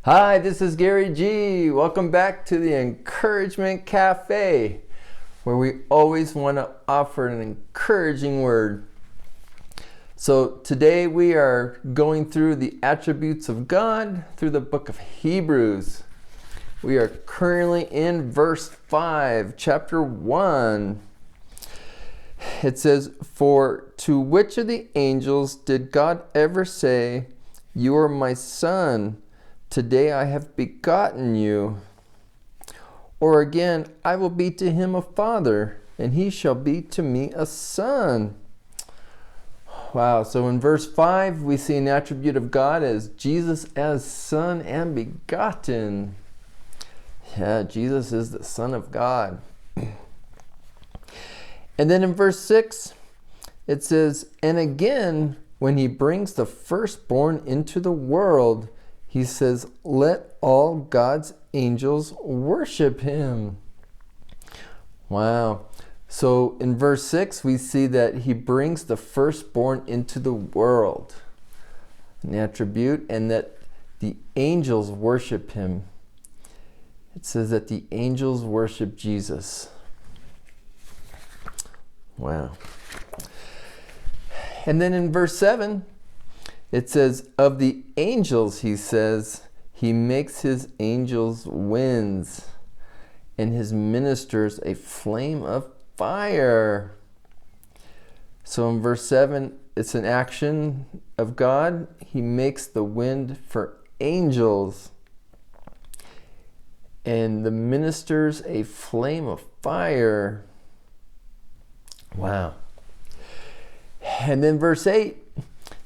Hi, this is Gary G. Welcome back to the Encouragement Cafe, where we always want to offer an encouraging word. So today we are going through the attributes of God through the book of Hebrews. We are currently in verse 5, chapter 1. It says, "For to which of the angels did God ever say, 'You are my son, today I have begotten you'? Or again, 'I will be to him a father, and he shall be to me a son'?" Wow, so in verse 5, we see an attribute of God as Jesus as son and begotten. Yeah, Jesus is the Son of God. And then in verse 6, it says, "And again, when he brings the firstborn into the world, he says, 'Let all God's angels worship him.'" Wow. So in verse 6, we see that he brings the firstborn into the world, an attribute, and that the angels worship him. It says that the angels worship Jesus. Wow. And then in verse 7, it says, "Of the angels," he says, "he makes his angels winds, and his ministers a flame of fire." So in verse 7, it's an action of God. He makes the wind for angels, and the ministers a flame of fire. Wow. And then verse 8,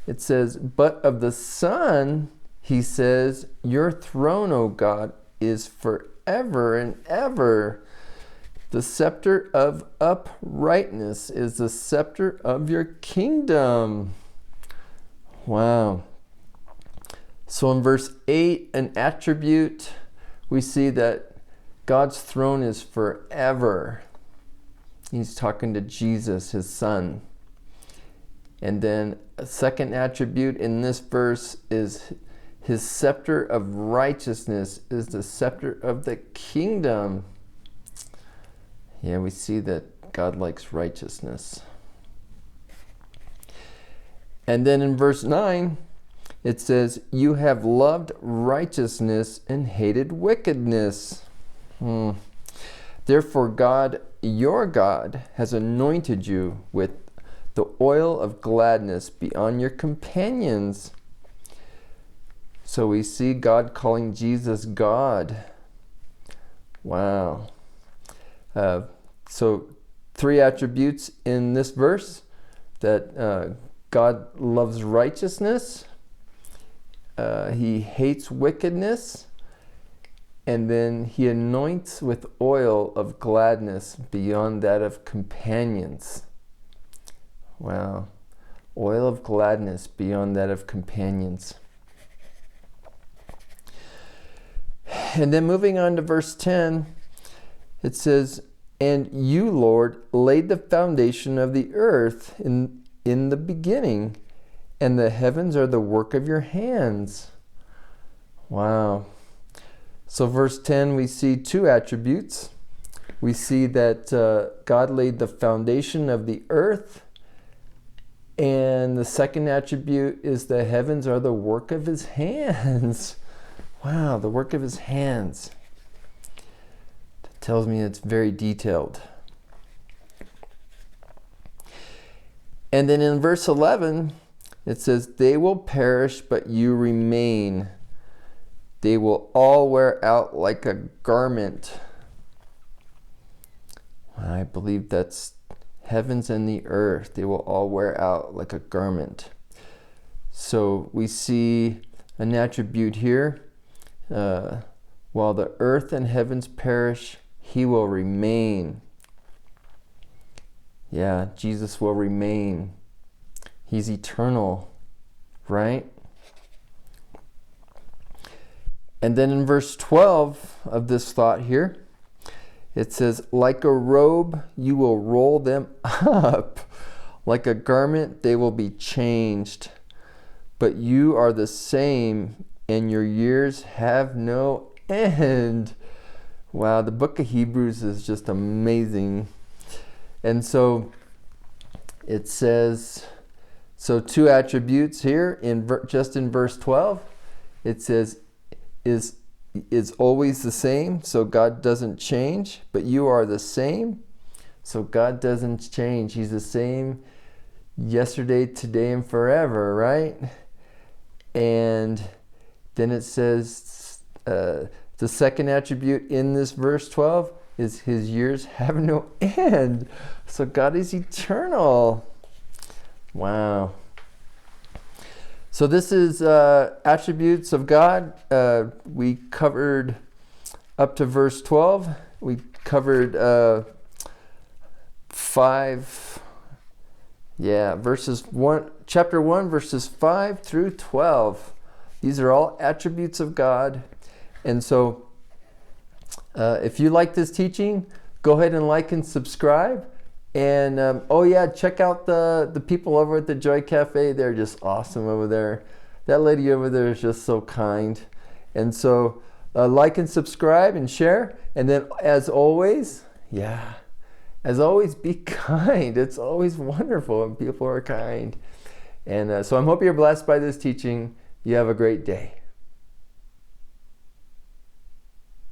it says, "But of the Son, he says, 'Your throne, O God, is forever and ever. The scepter of uprightness is the scepter of your kingdom.'" Wow. So in verse 8, an attribute, we see that God's throne is forever. He's talking to Jesus, his son. And then a second attribute in this verse is his scepter of righteousness is the scepter of the kingdom. Yeah, we see that God likes righteousness. And then in verse 9, it says, "You have loved righteousness and hated wickedness. Therefore God, your God, has anointed you with the oil of gladness beyond your companions." So we see God calling Jesus God. Wow. So 3 attributes in this verse: that God loves righteousness, he hates wickedness, and then he anoints with oil of gladness beyond that of companions. Wow. Oil of gladness beyond that of companions. And then moving on to verse 10, it says, "And you, Lord, laid the foundation of the earth in the beginning, and the heavens are the work of your hands." Wow. So verse 10, we see 2 attributes. We see that God laid the foundation of the earth, and the second attribute is the heavens are the work of his hands. Wow, the work of his hands. That tells me it's very detailed. And then in verse 11, it says, "They will perish, but you remain. They will all wear out like a garment." I believe that's heavens and the earth. They will all wear out like a garment. So we see an attribute here. While the earth and heavens perish, he will remain. Yeah, Jesus will remain. He's eternal, right? And then in verse 12 of this thought here, it says, "Like a robe, you will roll them up. Like a garment, they will be changed. But you are the same, and your years have no end. Wow, the book of Hebrews is just amazing. And so it says, so two attributes here just in verse 12. It says, is always the same, so God doesn't change, but you are the same, so God doesn't change. He's the same yesterday, today, and forever, right? And then it says the second attribute in this verse 12 is his years have no end. So God is eternal. Wow. So this is attributes of God. We covered up to verse 12. We covered chapter 1, verses 5 through 12. These are all attributes of God. And so if you like this teaching, go ahead and like and subscribe. And check out the people over at the Joy Cafe. They're just awesome over there. That lady over there is just so kind. And so like and subscribe and share. And then as always, be kind. It's always wonderful when people are kind. And so I hope you're blessed by this teaching. You have a great day.